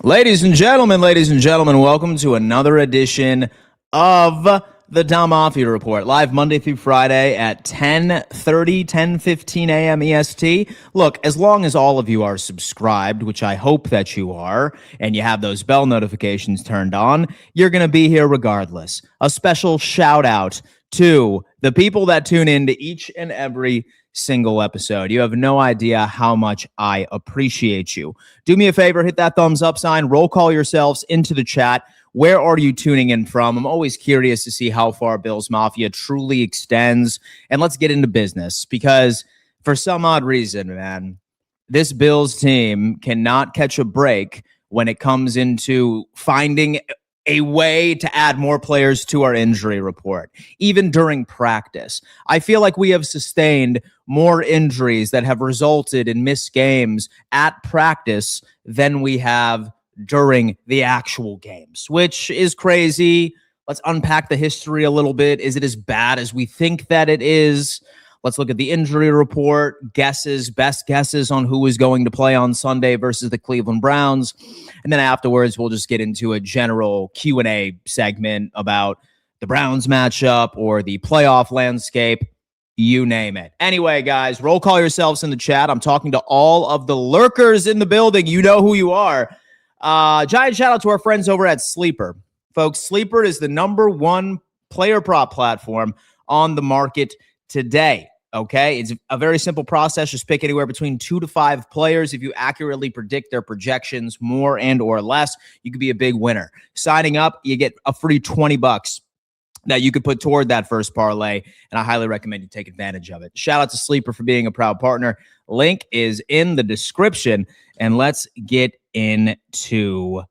Ladies and gentlemen, welcome to another edition of the Tom Mafia Report, live Monday through Friday at 10:15 a.m. EST. Look, as long as all of you are subscribed, which I hope that you are, and you have those bell notifications turned on, you're going to be here regardless. A special shout out to the people that tune in to each and every single episode. You have no idea how much I appreciate you. Do me a favor, hit that thumbs up sign, roll call yourselves into the chat. Where are you tuning in from? I'm always curious to see how far Bills Mafia truly extends. And let's get into business, because for some odd reason, man, this Bills team cannot catch a break when it comes into finding a way to add more players to our injury report, even during practice. I feel like we have sustained more injuries that have resulted in missed games at practice than we have during the actual games, which is crazy. Let's unpack the history a little bit. Is it as bad as we think that it is? Let's look at the injury report, best guesses on who is going to play on Sunday versus the Cleveland Browns. And then afterwards, we'll just get into a general Q&A segment about the Browns matchup or the playoff landscape, you name it. Anyway, guys, roll call yourselves in the chat. I'm talking to all of the lurkers in the building. You know who you are. Giant shout out to our friends over at Sleeper. Folks, Sleeper is the #1 player prop platform on the market today. Okay, it's a very simple process. Just pick anywhere between 2 to 5 players. If you accurately predict their projections, more and or less, you could be a big winner. Signing up, you get a free $20 that you could put toward that first parlay, and I highly recommend you take advantage of it. Shout out to Sleeper for being a proud partner. Link is in the description, and let's get into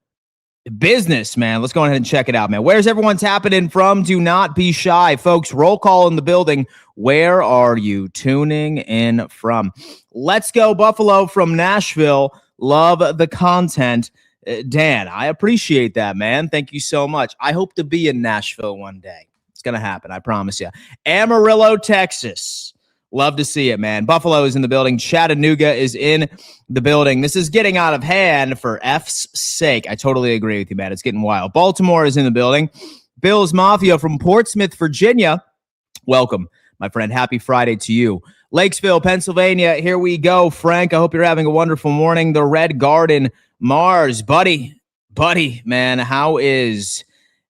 business, man. Let's go ahead and check it out, man. Where's everyone tapping in from? Do not be shy, folks. Roll call in the building. Where are you tuning in from? Let's go, Buffalo from Nashville. Love the content. Dan, I appreciate that, man. Thank you so much. I hope to be in Nashville one day. It's going to happen. I promise you. Amarillo, Texas. Love to see it, man. Buffalo is in the building. Chattanooga is in the building. This is getting out of hand for F's sake. I totally agree with you, man. It's getting wild. Baltimore is in the building. Bills Mafia from Portsmouth, Virginia. Welcome, my friend. Happy Friday to you. Lakesville, Pennsylvania. Here we go. Frank, I hope you're having a wonderful morning. The Red Garden, Mars. Buddy, man, how is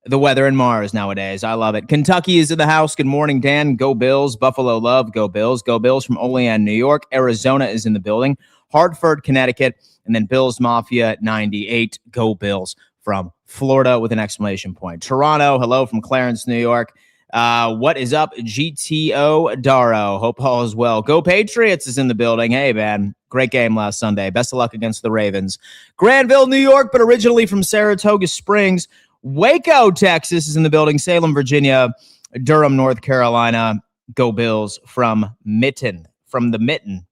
the weather in Mars nowadays? I love it. Kentucky is in the house. Good morning, Dan. Go Bills. Buffalo love. Go Bills. Go Bills from Olean, New York. Arizona is in the building. Hartford, Connecticut. And then Bills Mafia 98. Go Bills from Florida with an exclamation point. Toronto, hello from Clarence, New York. What is up, GTO Darrow? Hope all is well. Go Patriots is in the building. Hey, man. Great game last Sunday. Best of luck against the Ravens. Granville, New York, but originally from Saratoga Springs. Waco, Texas is in the building. Salem, Virginia. Durham, North Carolina. Go Bills from the Mitten.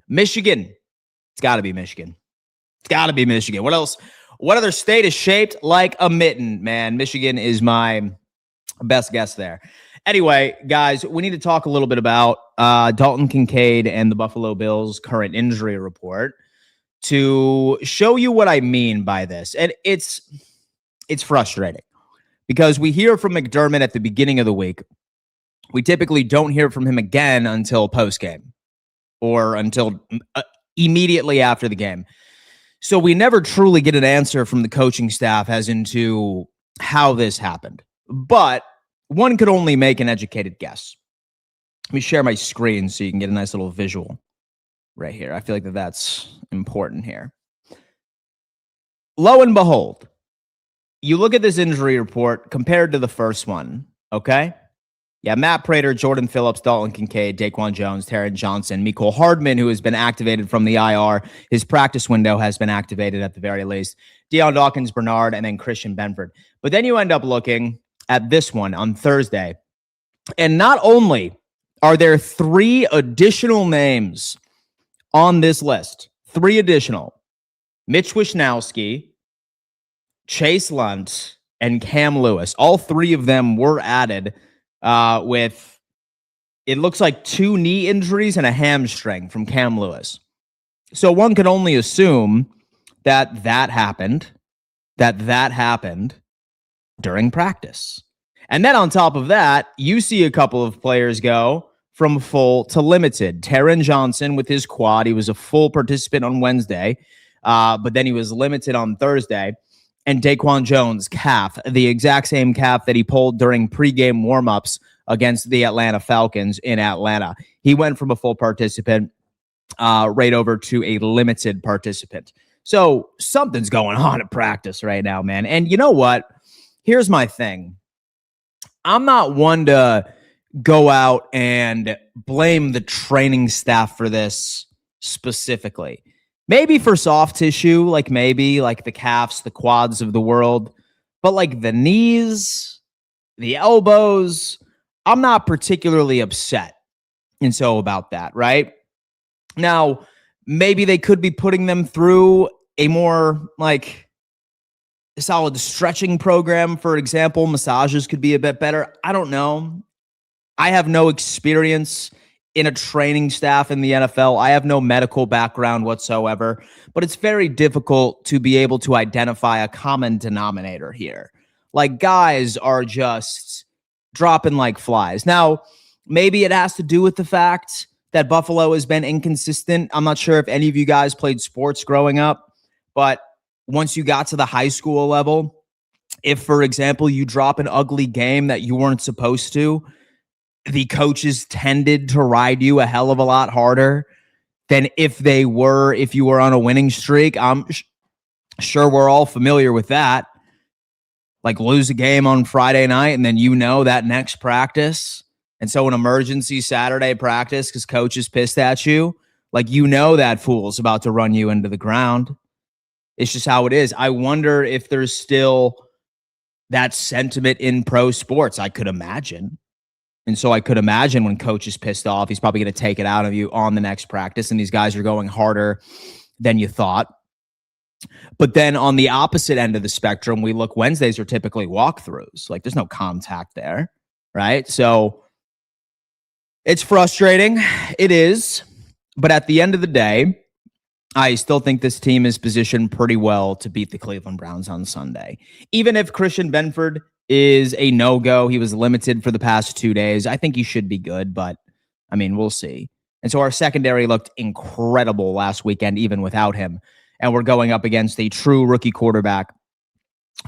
Michigan. It's got to be Michigan. What else? What other state is shaped like a mitten, man? Michigan is my best guess there. Anyway, guys, we need to talk a little bit about Dalton Kincaid and the Buffalo Bills' current injury report to show you what I mean by this. And it's frustrating because we hear from McDermott at the beginning of the week. We typically don't hear from him again until postgame or until immediately after the game. So we never truly get an answer from the coaching staff as into how this happened. But one could only make an educated guess. Let me share my screen so you can get a nice little visual right here. I feel like that's important here. Lo and behold, you look at this injury report compared to the first one, okay? Yeah, Matt Prater, Jordan Phillips, Dalton Kincaid, Daquan Jones, Taron Johnson, Mecole Hardman, who has been activated from the IR. His practice window has been activated at the very least. Deion Dawkins, Bernard, and then Christian Benford. But then you end up looking at this one on Thursday. And not only are there 3 additional names on this list, 3 additional, Mitch Wishnowsky, Chase Lunt, and Cam Lewis. All 3 of them were added with, it looks like 2 knee injuries and a hamstring from Cam Lewis. So one can only assume that happened during practice. And then on top of that, you see a couple of players go from full to limited. Taron Johnson with his quad, he was a full participant on Wednesday, but then he was limited on Thursday. And Daquan Jones, calf, the exact same calf that he pulled during pregame warmups against the Atlanta Falcons in Atlanta. He went from a full participant right over to a limited participant. So something's going on at practice right now, man. And you know what? Here's my thing. I'm not one to go out and blame the training staff for this specifically. Maybe for soft tissue, like maybe like the calves, the quads of the world, but like the knees, the elbows, I'm not particularly upset. And so about that, right? Now, maybe they could be putting them through a more like solid stretching program, for example. Massages could be a bit better. I don't know. I have no experience in a training staff in the NFL. I have no medical background whatsoever, but it's very difficult to be able to identify a common denominator here. Like, guys are just dropping like flies. Now, maybe it has to do with the fact that Buffalo has been inconsistent. I'm not sure if any of you guys played sports growing up, but once you got to the high school level, if, for example, you drop an ugly game that you weren't supposed to, the coaches tended to ride you a hell of a lot harder than if you were on a winning streak. I'm sure we're all familiar with that. Like, lose a game on Friday night and then that next practice. And so an emergency Saturday practice because coach is pissed at you, like, that fool's about to run you into the ground. It's just how it is. I wonder if there's still that sentiment in pro sports. I could imagine. And so I could imagine when coach is pissed off, he's probably going to take it out of you on the next practice, and these guys are going harder than you thought. But then on the opposite end of the spectrum, Wednesdays are typically walkthroughs. Like, there's no contact there, right? So it's frustrating. It is. But at the end of the day, I still think this team is positioned pretty well to beat the Cleveland Browns on Sunday. Even if Christian Benford is a no-go, he was limited for the past 2 days, I think he should be good, but I mean, we'll see. And so our secondary looked incredible last weekend, even without him. And we're going up against a true rookie quarterback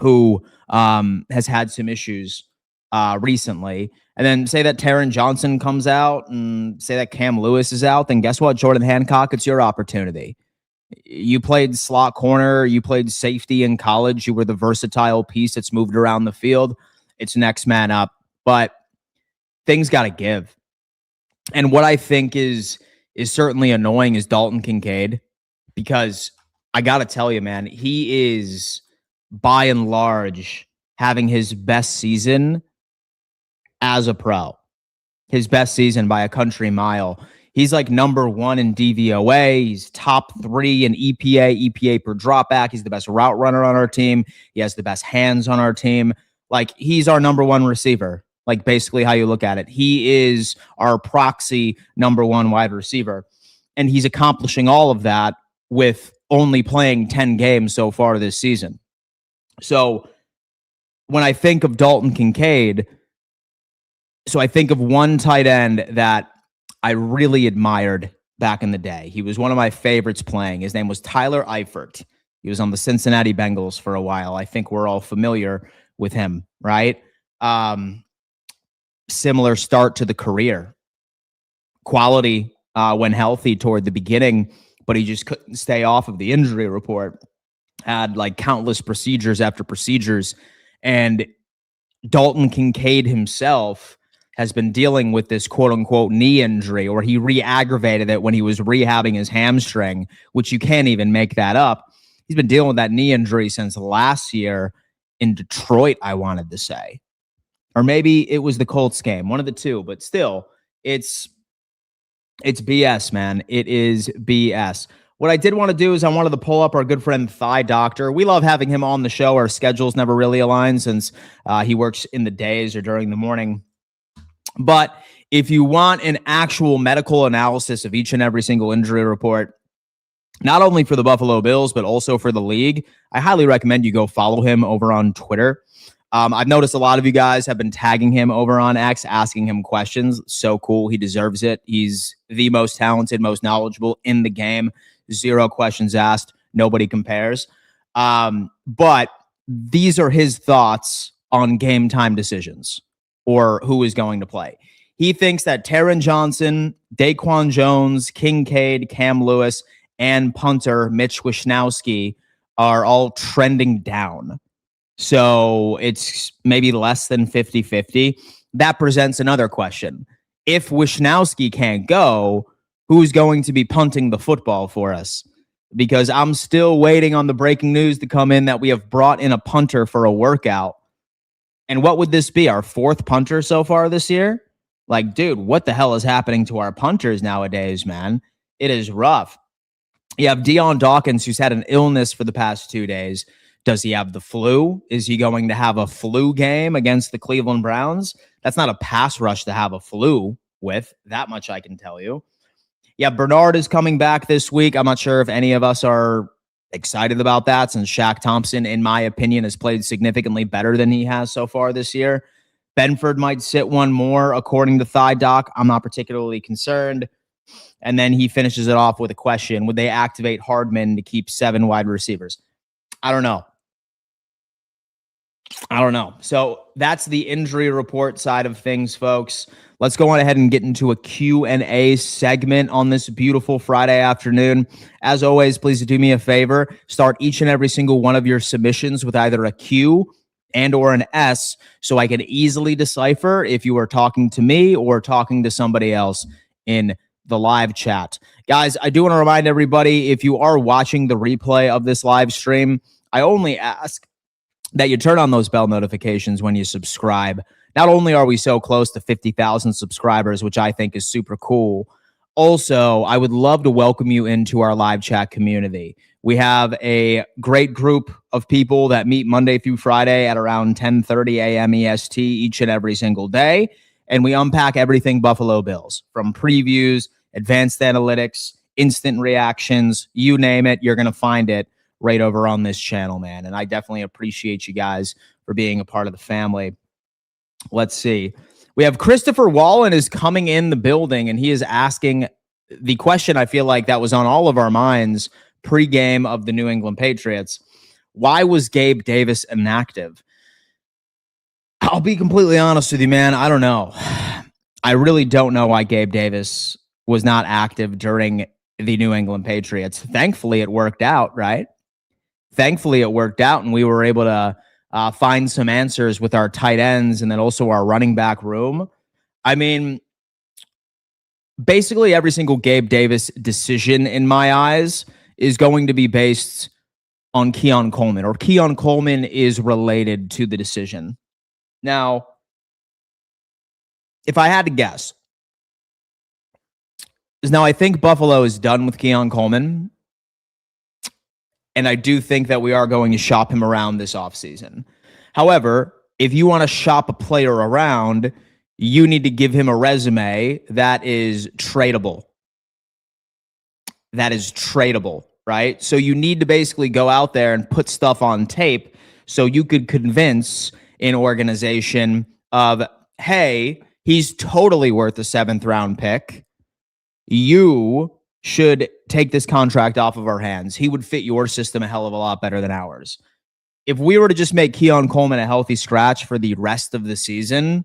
who has had some issues recently. And then say that Taron Johnson comes out and say that Cam Lewis is out, then guess what, Jordan Hancock, it's your opportunity. You played slot corner. You played safety in college. You were the versatile piece that's moved around the field. It's next man up. But things got to give. And what I think is certainly annoying is Dalton Kincaid, because I got to tell you, man, he is by and large having his best season as a pro. His best season by a country mile. He's like number 1 in DVOA. He's top 3 in EPA per dropback. He's the best route runner on our team. He has the best hands on our team. Like, he's our number 1 receiver. Like, basically how you look at it. He is our proxy number 1 wide receiver. And he's accomplishing all of that with only playing 10 games so far this season. So when I think of Dalton Kincaid, I think of one tight end that I really admired back in the day. He was one of my favorites playing. His name was Tyler Eifert. He was on the Cincinnati Bengals for a while. I think we're all familiar with him, right? Similar start to the career. Quality when healthy toward the beginning, but he just couldn't stay off of the injury report. Had like countless procedures after procedures. And Dalton Kincaid himself has been dealing with this quote-unquote knee injury, or he re-aggravated it when he was rehabbing his hamstring, which you can't even make that up. He's been dealing with that knee injury since last year in Detroit, I wanted to say. Or maybe it was the Colts game, one of the two, but still, it's BS, man. It is BS. What I did want to do is I wanted to pull up our good friend Thigh Doctor. We love having him on the show. Our schedules never really align since he works in the days or during the morning. But if you want an actual medical analysis of each and every single injury report, not only for the Buffalo Bills, but also for the league. I highly recommend you go follow him over on Twitter. I've noticed a lot of you guys have been tagging him over on X, asking him questions. So cool. He deserves it. He's the most talented, most knowledgeable in the game. 0 questions asked. Nobody compares. But these are his thoughts on game time decisions or who is going to play. He thinks that Taron Johnson, Daquan Jones, Kincaid, Cam Lewis, and punter Mitch Wishnowsky are all trending down. So it's maybe less than 50-50. That presents another question. If Wishnowsky can't go, who's going to be punting the football for us? Because I'm still waiting on the breaking news to come in that we have brought in a punter for a workout. And what would this be? Our 4th punter so far this year? Like, dude, what the hell is happening to our punters nowadays, man? It is rough. You have Deion Dawkins, who's had an illness for the past 2 days. Does he have the flu? Is he going to have a flu game against the Cleveland Browns? That's not a pass rush to have a flu with. That much I can tell you. Yeah, Bernard is coming back this week. I'm not sure if any of us are excited about that, since Shaq Thompson, in my opinion, has played significantly better than he has so far this year. Benford might sit one more, according to Thigh Doc. I'm not particularly concerned. And then he finishes it off with a question. Would they activate Hardman to keep 7 wide receivers? I don't know. So that's the injury report side of things, folks. Let's go on ahead and get into a Q&A segment on this beautiful Friday afternoon. As always, please do me a favor. Start each and every single one of your submissions with either a Q and or an S so I can easily decipher if you are talking to me or talking to somebody else in the live chat. Guys, I do want to remind everybody, if you are watching the replay of this live stream, I only ask that you turn on those bell notifications when you subscribe. Not only are we so close to 50,000 subscribers, which I think is super cool, also, I would love to welcome you into our live chat community. We have a great group of people that meet Monday through Friday at around 10:30 a.m. EST each and every single day, and we unpack everything Buffalo Bills, from previews, advanced analytics, instant reactions, you name it, you're going to find it right over on this channel, man. And I definitely appreciate you guys for being a part of the family. Let's see. We have Christopher Wallen is coming in the building, and he is asking the question I feel like that was on all of our minds pregame of the New England Patriots. Why was Gabe Davis inactive? I'll be completely honest with you, man. I don't know. I really don't know why Gabe Davis was not active during the New England Patriots. Thankfully, it worked out, right? Thankfully, it worked out, and we were able to find some answers with our tight ends and then also our running back room. I mean, basically every single Gabe Davis decision in my eyes is going to be based on Keon Coleman, or Keon Coleman is related to the decision. Now, if I had to guess, I think Buffalo is done with Keon Coleman. And I do think that we are going to shop him around this offseason. However, if you want to shop a player around, you need to give him a resume that is tradable. Right? So you need to basically go out there and put stuff on tape so you could convince an organization of, hey, he's totally worth a 7th round pick. You should take this contract off of our hands. He would fit your system a hell of a lot better than ours. If we were to just make Keon Coleman a healthy scratch for the rest of the season,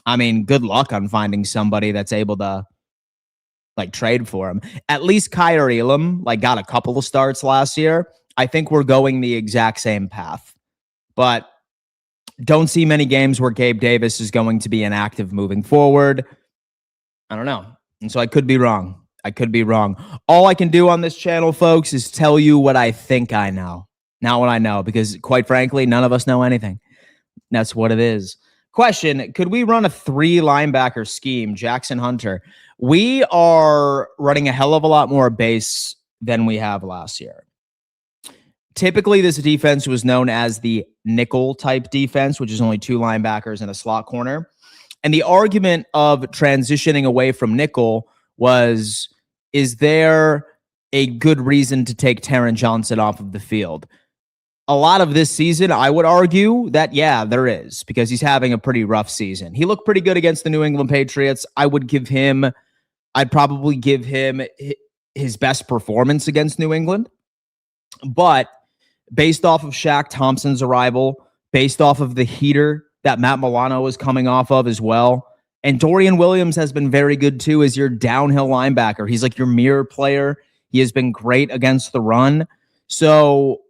I mean, good luck on finding somebody that's able to trade for him. At least Kyer Elam got a couple of starts last year. I think we're going the exact same path. But don't see many games where Gabe Davis is going to be inactive moving forward. I don't know. And so I could be wrong. All I can do on this channel, folks, is tell you what I think I know, not what I know, because quite frankly, none of us know anything. That's what it is. Question, could we run a 3 linebacker scheme, Jackson Hunter? We are running a hell of a lot more base than we have last year. Typically, this defense was known as the nickel type defense, which is only 2 linebackers and a slot corner. And the argument of transitioning away from nickel was, is there a good reason to take Taron Johnson off of the field. A lot of this season, I would argue that, yeah, there is, because he's having a pretty rough season. He looked pretty good against the New England Patriots. I'd probably give him his best performance against New England. But based off of Shaq Thompson's arrival, based off of the heater that Matt Milano is coming off of as well, and Dorian Williams has been very good too as your downhill linebacker. He's like your mirror player. He has been great against the run. So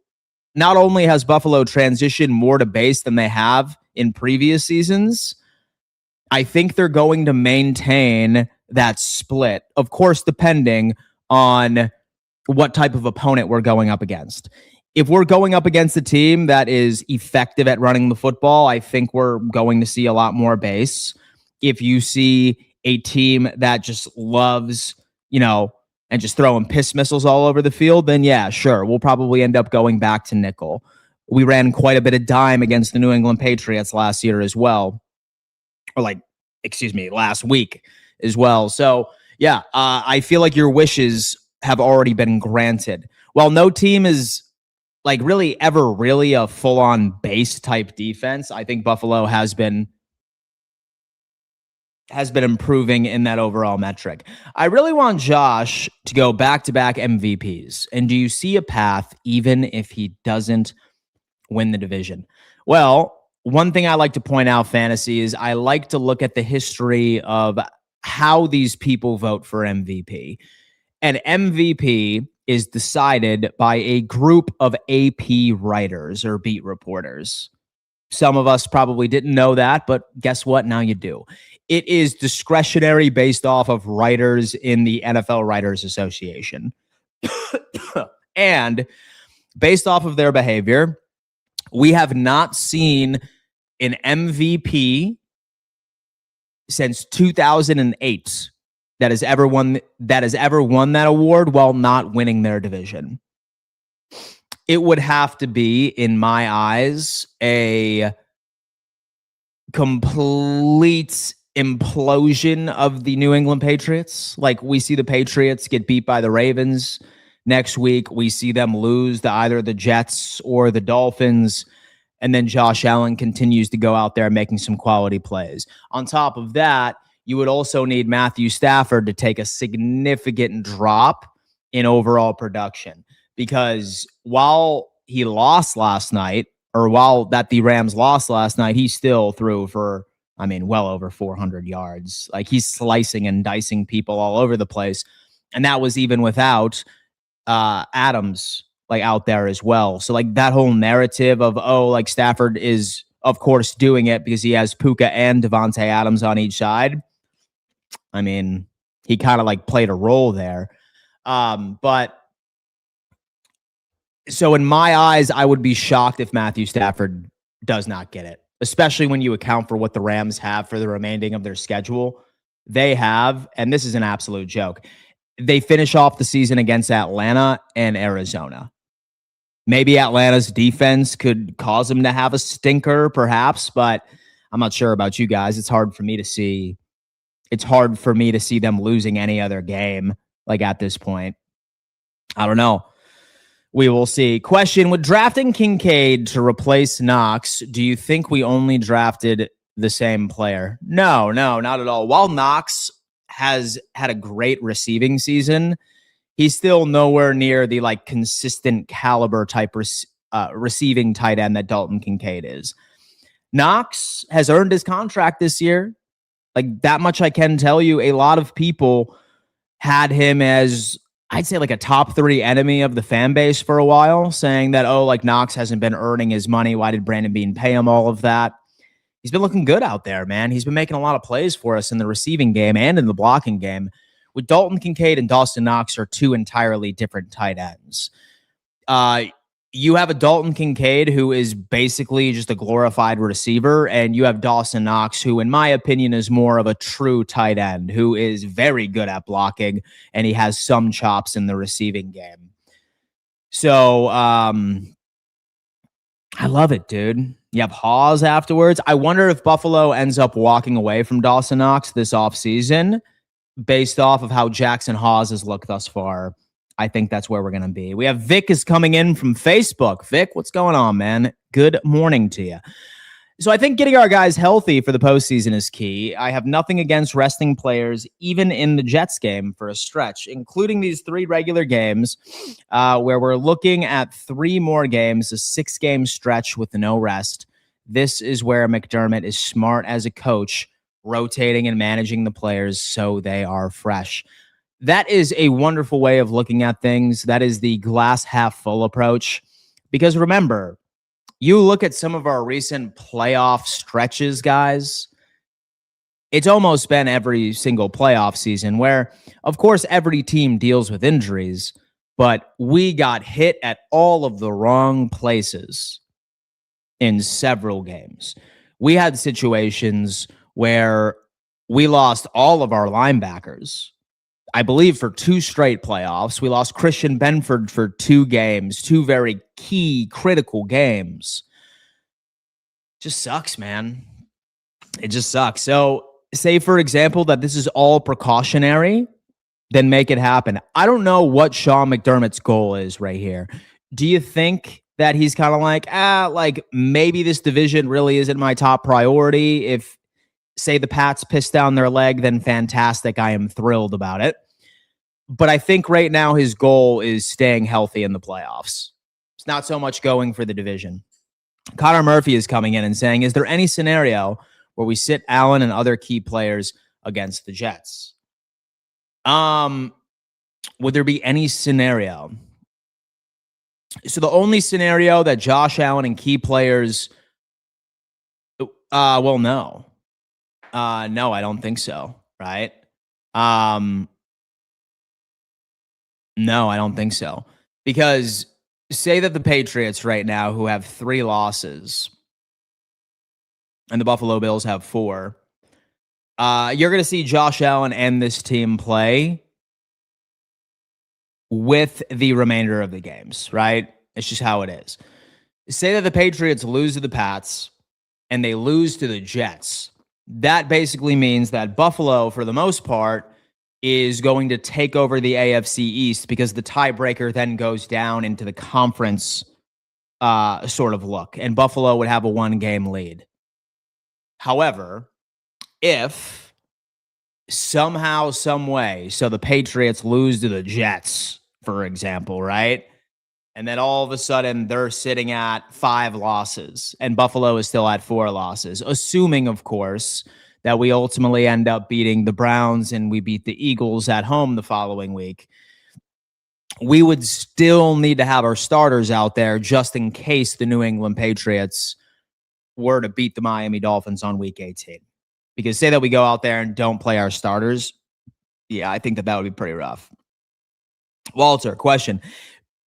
not only has Buffalo transitioned more to base than they have in previous seasons, I think they're going to maintain that split. Of course, depending on what type of opponent we're going up against. If we're going up against a team that is effective at running the football, I think we're going to see a lot more base. If you see a team that just loves, and just throwing piss missiles all over the field, then yeah, sure, we'll probably end up going back to nickel. We ran quite a bit of dime against the New England Patriots last year as well. Last week as well. So yeah, I feel like your wishes have already been granted. While no team is really a full-on base type defense, I think Buffalo has been improving in that overall metric. I really want Josh to go back-to-back MVPs. And do you see a path even if he doesn't win the division? Well, one thing I like to point out, Fantasy, is I like to look at the history of how these people vote for MVP. And MVP is decided by a group of AP writers or beat reporters. Some of us probably didn't know that, but guess what? Now you do. It is discretionary based off of writers in the NFL Writers Association. And based off of their behavior, we have not seen an MVP since 2008 that has ever won that award while not winning their division. It would have to be, in my eyes, a complete implosion of the New England Patriots. We see the Patriots get beat by the Ravens next week. We see them lose to either the Jets or the Dolphins. And then Josh Allen continues to go out there making some quality plays. On top of that, you would also need Matthew Stafford to take a significant drop in overall production. Because while he lost last night, or while the Rams lost last night, he still threw for, well over 400 yards. He's slicing and dicing people all over the place. And that was even without Adams out there as well. So that whole narrative of, Stafford is, of course, doing it because he has Puka and Devontae Adams on each side. He kind of played a role there. But so in my eyes, I would be shocked if Matthew Stafford does not get it, especially when you account for what the Rams have for the remaining of their schedule. They have, and this is an absolute joke, they finish off the season against Atlanta and Arizona. Maybe Atlanta's defense could cause them to have a stinker, perhaps, but I'm not sure about you guys. It's hard for me to see them losing any other game at this point. I don't know. We will see. Question: with drafting Kincaid to replace Knox, do you think we only drafted the same player? No, not at all. While Knox has had a great receiving season, he's still nowhere near the consistent caliber type receiving tight end that Dalton Kincaid is. Knox has earned his contract this year. That much I can tell you. A lot of people had him as, I'd say, a top 3 enemy of the fan base for a while, saying that, Knox hasn't been earning his money. Why did Brandon Beane pay him all of that? He's been looking good out there, man. He's been making a lot of plays for us in the receiving game and in the blocking game. With Dalton Kincaid and Dawson Knox are 2 entirely different tight ends. You have a Dalton Kincaid who is basically just a glorified receiver, and you have Dawson Knox, who, in my opinion, is more of a true tight end, who is very good at blocking, and he has some chops in the receiving game. So, I love it, dude. You have Hawes afterwards. I wonder if Buffalo ends up walking away from Dawson Knox this offseason based off of how Jackson Hawes has looked thus far I think that's where we're going to be. We have Vic is coming in from Facebook. Vic, what's going on, man? Good morning to you. So I think getting our guys healthy for the postseason is key. I have nothing against resting players, even in the Jets game for a stretch, including these 3 regular games where we're looking at 3 more games, a 6-game stretch with no rest. This is where McDermott is smart as a coach, rotating and managing the players so they are fresh. That is a wonderful way of looking at things. That is the glass half full approach. Because remember, you look at some of our recent playoff stretches, guys, it's almost been every single playoff season where, of course, every team deals with injuries, but we got hit at all of the wrong places in several games. We had situations where we lost all of our linebackers, I believe, for 2 straight playoffs. We lost Christian Benford for 2 games, 2 very key, critical games. Just sucks, man. It just sucks. So say, for example, that this is all precautionary, then make it happen. I don't know what Sean McDermott's goal is right here. Do you think that he's kind of like maybe this division really isn't my top priority? If, say, the Pats piss down their leg, then fantastic. I am thrilled about it. But I think right now his goal is staying healthy in the playoffs. It's not so much going for the division. Connor Murphy is coming in and saying, is there any scenario where we sit Allen and other key players against the Jets? Would there be any scenario? So the only scenario that Josh Allen and key players, well, no. No, I don't think so, right? No, I don't think so. Because say that the Patriots right now, who have 3 losses, and the Buffalo Bills have 4, you're going to see Josh Allen and this team play with the remainder of the games, right? It's just how it is. Say that the Patriots lose to the Pats and they lose to the Jets. That basically means that Buffalo, for the most part, is going to take over the AFC East because the tiebreaker then goes down into the conference sort of look, and Buffalo would have a 1-game lead. However, if somehow, some way, so the Patriots lose to the Jets, for example, right? And then all of a sudden they're sitting at 5 losses and Buffalo is still at 4 losses, assuming, of course, that we ultimately end up beating the Browns and we beat the Eagles at home the following week. We would still need to have our starters out there just in case the New England Patriots were to beat the Miami Dolphins on week 18. Because say that we go out there and don't play our starters, yeah, I think that would be pretty rough. Walter, question.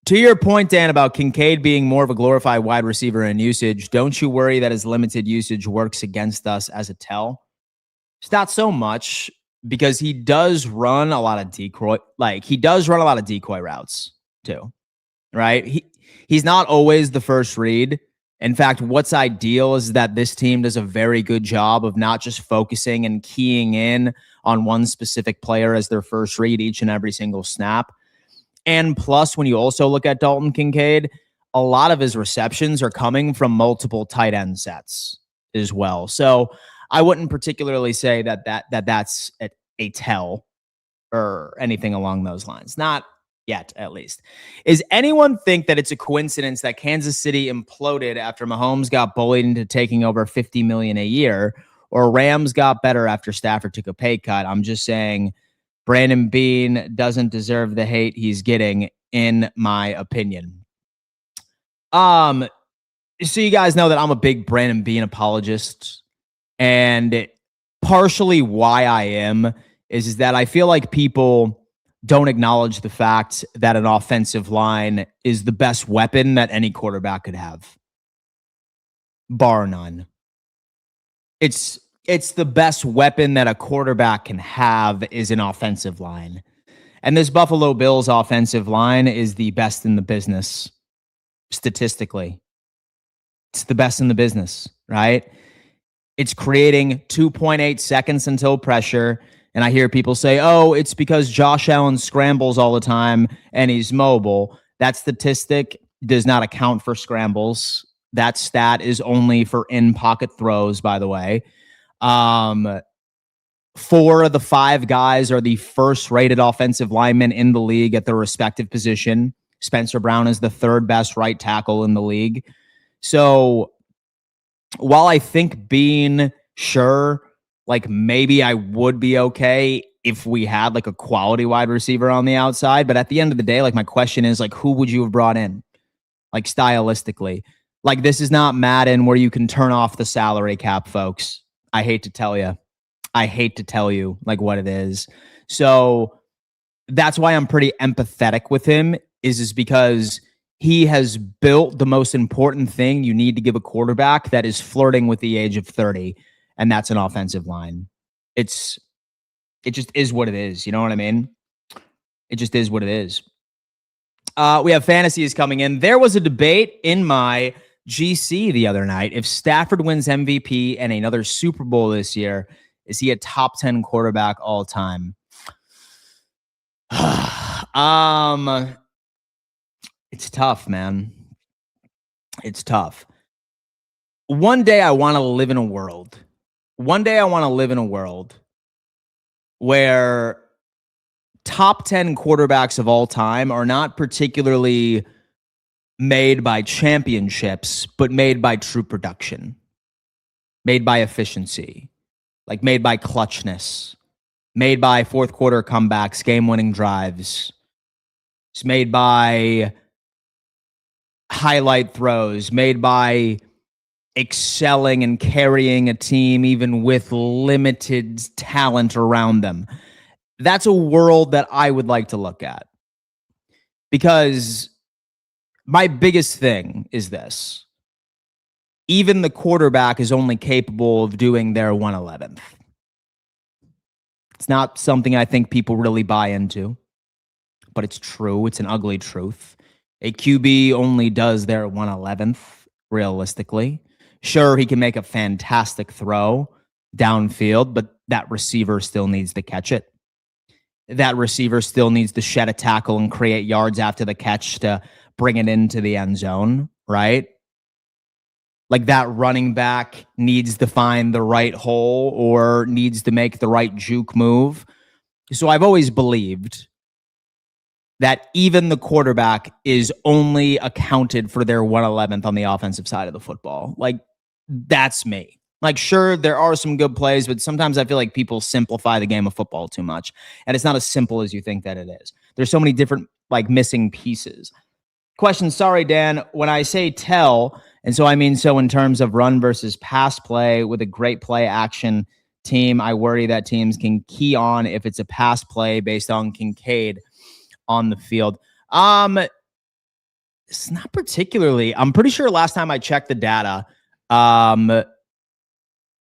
To your point, Dan, about Kincaid being more of a glorified wide receiver in usage, don't you worry that his limited usage works against us as a tell? It's not so much, because he does run a lot of decoy, routes too, right? He's not always the first read. In fact, what's ideal is that this team does a very good job of not just focusing and keying in on one specific player as their first read each and every single snap. And plus, when you also look at Dalton Kincaid, a lot of his receptions are coming from multiple tight end sets as well. So I wouldn't particularly say that's a tell or anything along those lines. Not yet, at least. Is anyone think that it's a coincidence that Kansas City imploded after Mahomes got bullied into taking over $50 million a year, or Rams got better after Stafford took a pay cut? I'm just saying Brandon Beane doesn't deserve the hate he's getting, in my opinion. So you guys know that I'm a big Brandon Beane apologist, and partially why I am is that I feel like people don't acknowledge the fact that an offensive line is the best weapon that any quarterback could have, bar none. It's the best weapon that a quarterback can have is an offensive line. And this Buffalo Bills offensive line is the best in the business, statistically. It's the best in the business, right? It's creating 2.8 seconds until pressure And I hear people say, oh, it's because Josh Allen scrambles all the time and he's mobile. That statistic does not account for scrambles. That stat is only for in-pocket throws, by the way. 4 of the 5 guys are the first-rated offensive linemen in the league at their respective position. Spencer Brown is the 3rd best right tackle in the league. So while I think Beane, sure, like maybe I would be okay if we had like a quality wide receiver on the outside. But at the end of the day, like my question is like, who would you have brought in? Like stylistically, like this is not Madden where you can turn off the salary cap, folks. I hate to tell you like what it is. So that's why I'm pretty empathetic with him is because he has built the most important thing you need to give a quarterback that is flirting with the age of 30. And that's an offensive line. It just is what it is. You know what I mean? It just is what it is. We have fantasies coming in. There was a debate in my GC the other night. If Stafford wins MVP and another Super Bowl this year, is he a top 10 quarterback all time? It's tough, man. It's tough. One day I want to live in a world where top 10 quarterbacks of all time are not particularly made by championships, but made by true production, made by efficiency, like made by clutchness, made by fourth quarter comebacks, game-winning drives. It's made by highlight throws, made by excelling and carrying a team even with limited talent around them. That's a world that I would like to look at. Because my biggest thing is this. Even the quarterback is only capable of doing their 1/11th. It's not something I think people really buy into, but it's true. It's an ugly truth. A QB only does their 1/11th, realistically. Sure, he can make a fantastic throw downfield, but that receiver still needs to catch it. That receiver still needs to shed a tackle and create yards after the catch to bring it into the end zone, right? Like that running back needs to find the right hole or needs to make the right juke move. So I've always believed that even the quarterback is only accounted for their 1/11th on the offensive side of the football. Like, that's me. Like, sure, there are some good plays, but sometimes I feel like people simplify the game of football too much. And it's not as simple as you think that it is. There's so many different, like, missing pieces. Question, sorry, Dan. When I say tell, and so I mean so in terms of run versus pass play with a great play action team, I worry that teams can key on if it's a pass play based on Kincaid on the field. It's not particularly. I'm pretty sure last time I checked the data,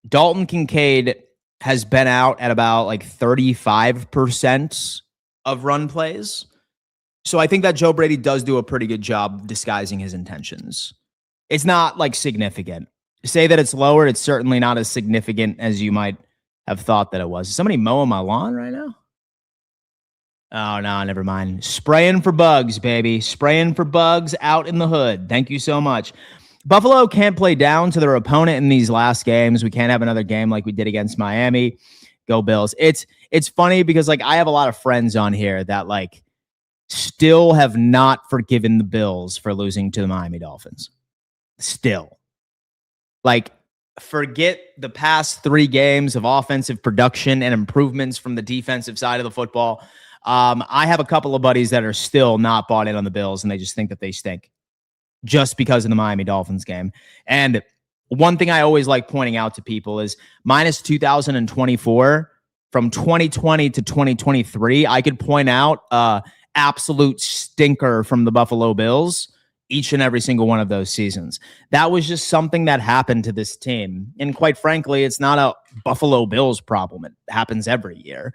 Dalton Kincaid has been out at about like 35% of run plays. So I think that Joe Brady does do a pretty good job disguising his intentions. It's not like significant. Say that it's lower, it's certainly not as significant as you might have thought that it was. Is somebody mowing my lawn right now? Oh, no, never mind. Spraying for bugs, baby. Spraying for bugs out in the hood. Thank you so much. Buffalo can't play down to their opponent in these last games. We can't have another game like we did against Miami. Go Bills. It's funny because like I have a lot of friends on here that like still have not forgiven the Bills for losing to the Miami Dolphins. Still. Like, forget the past 3 games of offensive production and improvements from the defensive side of the football. I have a couple of buddies that are still not bought in on the Bills, and they just think that they stink just because of the Miami Dolphins game. And one thing I always like pointing out to people is minus 2024 from 2020 to 2023, I could point out absolute stinker from the Buffalo Bills each and every single one of those seasons. That was just something that happened to this team. And quite frankly, it's not a Buffalo Bills problem. It happens every year.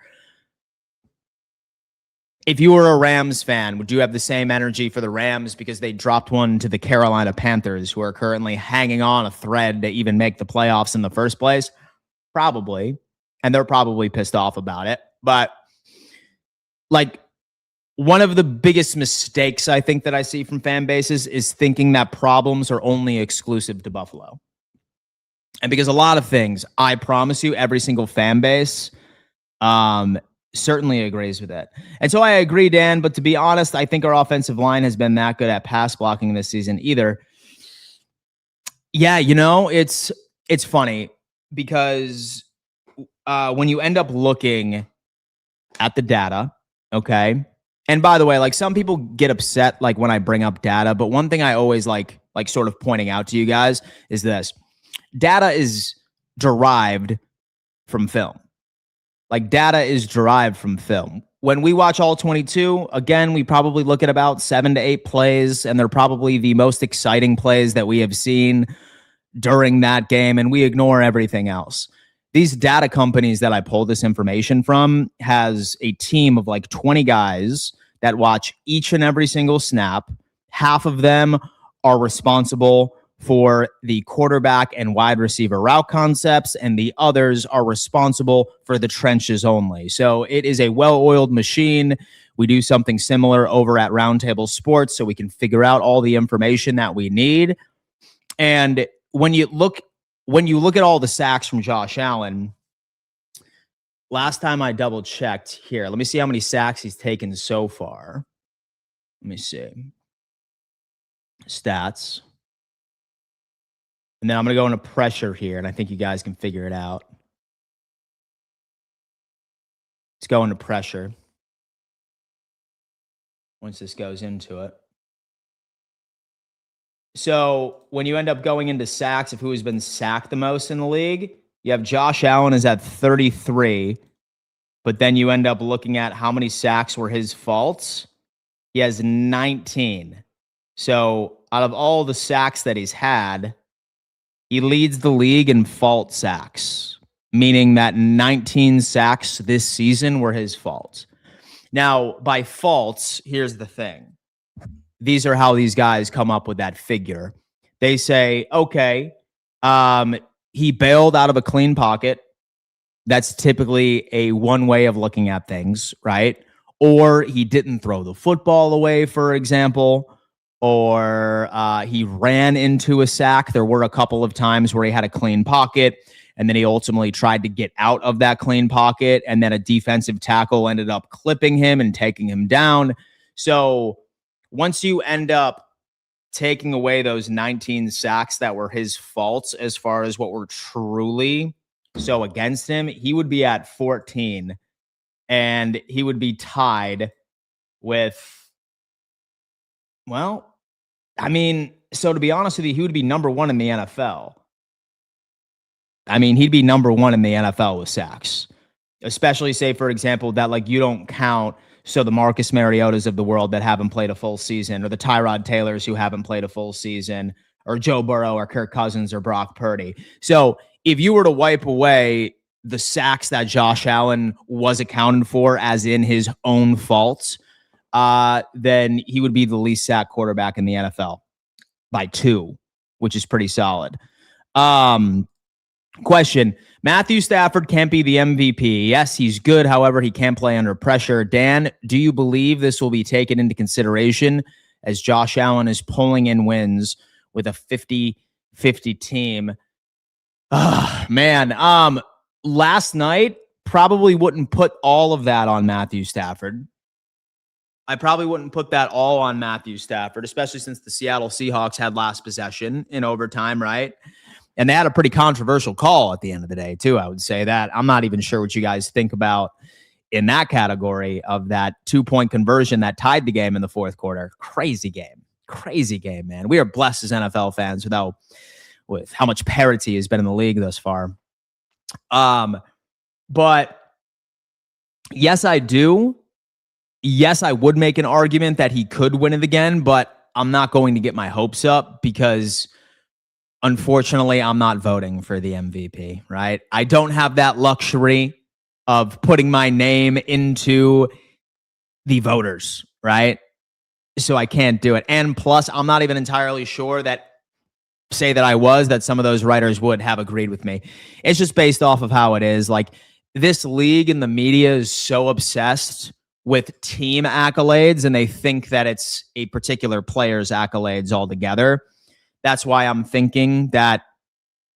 If you were a Rams fan, would you have the same energy for the Rams because they dropped one to the Carolina Panthers, who are currently hanging on a thread to even make the playoffs in the first place? Probably. And they're probably pissed off about it. But like, one of the biggest mistakes I think that I see from fan bases is thinking that problems are only exclusive to Buffalo. And because a lot of things, I promise you, every single fan base certainly agrees with that. And so I agree, Dan, but to be honest, I think our offensive line has been that good at pass blocking this season either. Yeah, it's funny because when you end up looking at the data, okay? And by the way, like, some people get upset like when I bring up data, but one thing I always like sort of pointing out to you guys is this. Data is derived from film. Like, data is derived from film. When we watch all 22, again, we probably look at about 7 to 8 plays, and they're probably the most exciting plays that we have seen during that game, and we ignore everything else. These data companies that I pull this information from has a team of like 20 guys that watch each and every single snap. Half of them are responsible for the quarterback and wide receiver route concepts, and the others are responsible for the trenches only. So it is a well-oiled machine. We do something similar over at Roundtable Sports so we can figure out all the information that we need. And when you look at all the sacks from Josh Allen, last time I double checked here, let me see how many sacks he's taken so far. Let me see. Stats. And then I'm going to go into pressure here, and I think you guys can figure it out. Let's go into pressure once this goes into it. So when you end up going into sacks of who has been sacked the most in the league, you have Josh Allen is at 33, but then you end up looking at how many sacks were his faults. He has 19. So out of all the sacks that he's had, he leads the league in fault sacks, meaning that 19 sacks this season were his fault. Now, by faults, here's the thing. These are how these guys come up with that figure. They say, okay, he bailed out of a clean pocket. That's typically a one way of looking at things, right? Or he didn't throw the football away, for example. Or he ran into a sack. There were a couple of times where he had a clean pocket, and then he ultimately tried to get out of that clean pocket, and then a defensive tackle ended up clipping him and taking him down. So once you end up taking away those 19 sacks that were his faults as far as what were truly so against him, he would be at 14, and he would be tied with, well, I mean, so to be honest with you, he would be number 1 in the NFL. I mean, he'd be number 1 in the NFL with sacks, especially say, for example, that like you don't count. So the Marcus Mariotas of the world that haven't played a full season, or the Tyrod Taylors who haven't played a full season, or Joe Burrow or Kirk Cousins or Brock Purdy. So if you were to wipe away the sacks that Josh Allen was accounted for as in his own faults, then he would be the least sacked quarterback in the NFL by 2, which is pretty solid. Question. Matthew Stafford can't be the MVP. Yes, he's good. However, he can't play under pressure. Dan, do you believe this will be taken into consideration as Josh Allen is pulling in wins with a 50-50 team? Man, last night probably wouldn't put all of that on Matthew Stafford. I probably wouldn't put that all on Matthew Stafford, especially since the Seattle Seahawks had last possession in overtime, right? And they had a pretty controversial call at the end of the day, too, I would say that. I'm not even sure what you guys think about in that category of that 2-point conversion that tied the game in the fourth quarter. Crazy game. Crazy game, man. We are blessed as NFL fans with how much parity has been in the league thus far. But yes, I do. Yes, I would make an argument that he could win it again, but I'm not going to get my hopes up because unfortunately, I'm not voting for the MVP, right? I don't have that luxury of putting my name into the voters, right? So I can't do it. And plus, I'm not even entirely sure that some of those writers would have agreed with me. It's just based off of how it is. Like, this league and the media is so obsessed with team accolades, and they think that it's a particular player's accolades altogether. That's why I'm thinking that,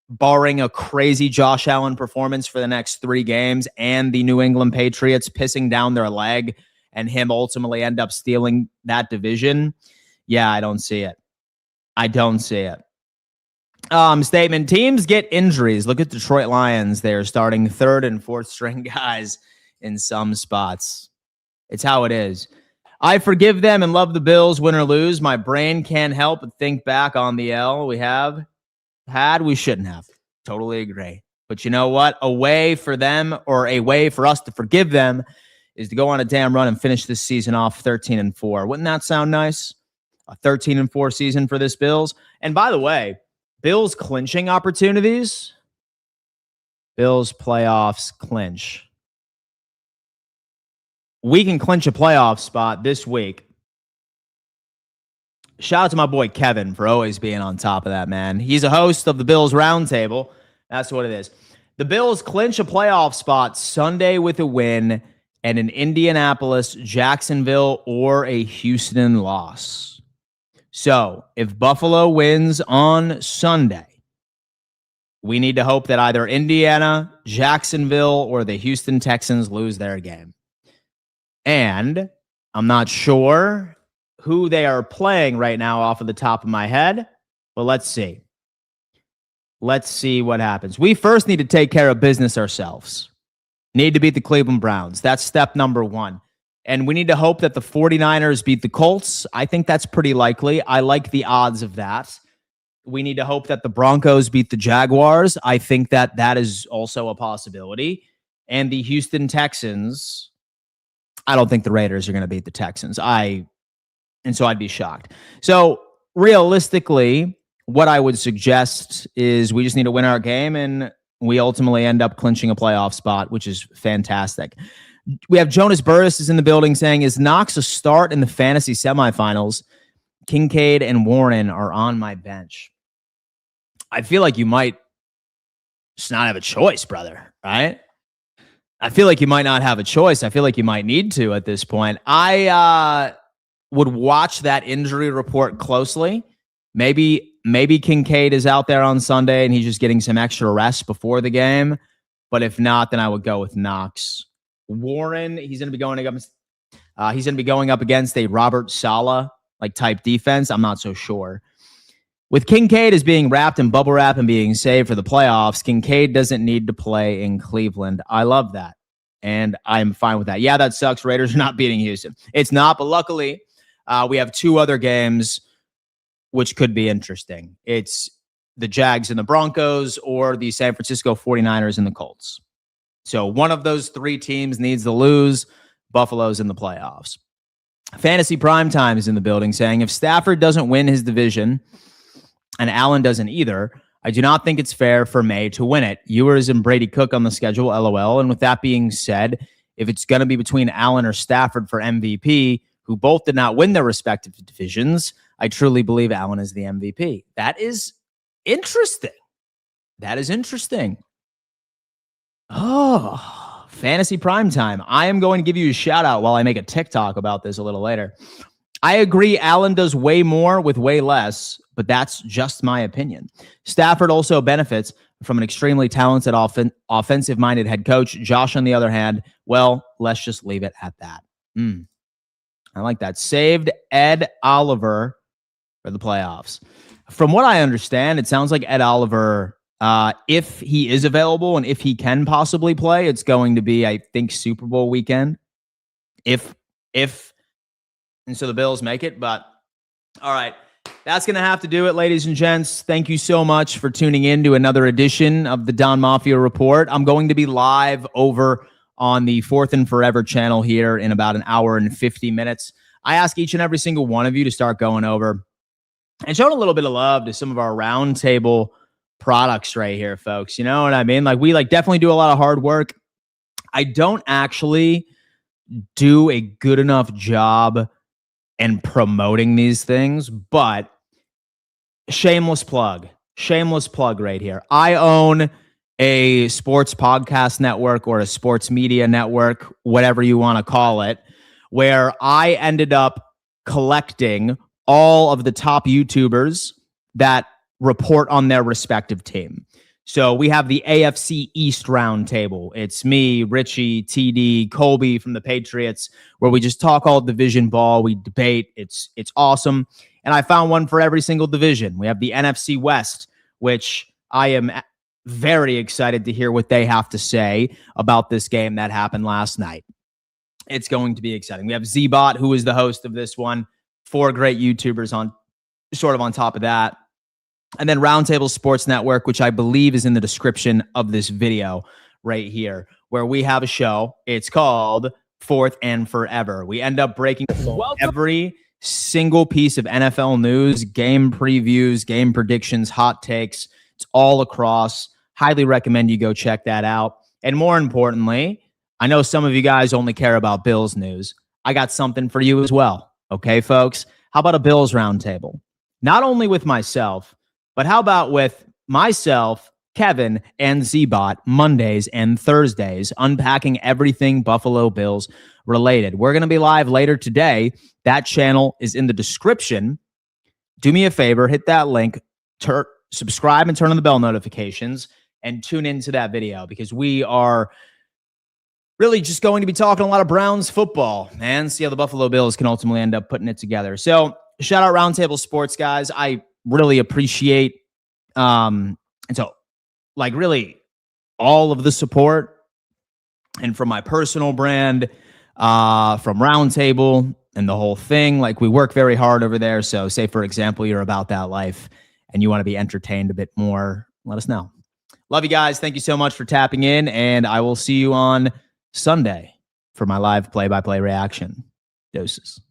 barring a crazy Josh Allen performance for the next 3 games and the New England Patriots pissing down their leg and him ultimately end up stealing that division, yeah, I don't see it. I don't see it. Statement: teams get injuries. Look at Detroit Lions. They're starting 3rd and 4th string guys in some spots. It's how it is. I forgive them and love the Bills, win or lose. My brain can't help but think back on the L we have had. We shouldn't have. Totally agree. But you know what? A way for them, or a way for us to forgive them, is to go on a damn run and finish this season off 13-4. Wouldn't that sound nice? A 13-4 season for this Bills. And by the way, Bills clinching opportunities. Bills playoffs clinch. We can clinch a playoff spot this week. Shout out to my boy Kevin for always being on top of that, man. He's a host of the Bills Roundtable. That's what it is. The Bills clinch a playoff spot Sunday with a win and an Indianapolis, Jacksonville, or a Houston loss. So if Buffalo wins on Sunday, we need to hope that either Indiana, Jacksonville, or the Houston Texans lose their game. And I'm not sure who they are playing right now off of the top of my head, but let's see. Let's see what happens. We first need to take care of business ourselves. Need to beat the Cleveland Browns. That's step number 1. And we need to hope that the 49ers beat the Colts. I think that's pretty likely. I like the odds of that. We need to hope that the Broncos beat the Jaguars. I think that that is also a possibility. And the Houston Texans, I don't think the Raiders are going to beat the Texans. And so I'd be shocked. So realistically, what I would suggest is we just need to win our game, and we ultimately end up clinching a playoff spot, which is fantastic. We have Jonas Burris is in the building saying, is Knox a start in the fantasy semifinals? Kincaid and Warren are on my bench. I feel like you might just not have a choice, brother, right? I feel like you might not have a choice. I feel like you might need to at this point. I would watch that injury report closely. Maybe Kincaid is out there on Sunday and he's just getting some extra rest before the game. But if not, then I would go with Knox. Warren, he's going to be going up against a Robert Saleh type defense. I'm not so sure. With Kincaid as being wrapped in bubble wrap and being saved for the playoffs, Kincaid doesn't need to play in Cleveland. I love that, and I'm fine with that. Yeah, that sucks. Raiders are not beating Houston. It's not, but luckily we have 2 other games which could be interesting. It's the Jags and the Broncos, or the San Francisco 49ers and the Colts. So one of those 3 teams needs to lose. Buffalo's in the playoffs. Fantasy Primetime is in the building saying, if Stafford doesn't win his division and Allen doesn't either, I do not think it's fair for May to win it. Ewers and Brady Cook on the schedule, LOL. And with that being said, if it's going to be between Allen or Stafford for MVP, who both did not win their respective divisions, I truly believe Allen is the MVP. That is interesting. That is interesting. Oh, Fantasy Primetime. I am going to give you a shout out while I make a TikTok about this a little later. I agree Allen does way more with way less, but that's just my opinion. Stafford also benefits from an extremely talented offensive-minded head coach. Josh, on the other hand, well, let's just leave it at that. I like that. Saved Ed Oliver for the playoffs. From what I understand, it sounds like Ed Oliver, if he is available and if he can possibly play, it's going to be, I think, Super Bowl weekend. And so the Bills make it. But all right, that's going to have to do it, ladies and gents. Thank you so much for tuning in to another edition of the Don Mafia Report. I'm going to be live over on the 4th and Forever channel here in about an hour and 50 minutes. I ask each and every single one of you to start going over and showing a little bit of love to some of our roundtable products right here, folks. You know what I mean? We definitely do a lot of hard work. I don't actually do a good enough job in promoting these things, but shameless plug right here. I own a sports podcast network or a sports media network, whatever you want to call it, where I ended up collecting all of the top YouTubers that report on their respective team. So we have the AFC East roundtable. It's me, Richie, TD, Colby from the Patriots, where we just talk all division ball. We debate. It's awesome. And I found one for every single division. We have the NFC West, which I am very excited to hear what they have to say about this game that happened last night. It's going to be exciting. We have Z-Bot, who is the host of this one. 4 great YouTubers on top of that. And then Roundtable Sports Network, which I believe is in the description of this video right here, where we have a show. It's called Fourth and Forever. We end up breaking every single piece of NFL news, game previews, game predictions, hot takes. It's all across. Highly recommend you go check that out. And more importantly, I know some of you guys only care about Bills news. I got something for you as well. Okay, folks? How about a Bills roundtable? Not only with myself, but how about with myself, Kevin, and Z-Bot Mondays and Thursdays, unpacking everything Buffalo Bills related. We're going to be live later today. That channel is in the description. Do me a favor, hit that link, subscribe and turn on the bell notifications, and tune into that video because we are really just going to be talking a lot of Browns football and see how the Buffalo Bills can ultimately end up putting it together. So shout out Roundtable Sports, guys. I really appreciate really all of the support, and from my personal brand, from Roundtable and the whole thing. Like, we work very hard over there. So say, for example, you're about that life and you want to be entertained a bit more, let us know. Love you guys. Thank you so much for tapping in, and I will see you on Sunday for my live play-by-play reaction. Doses.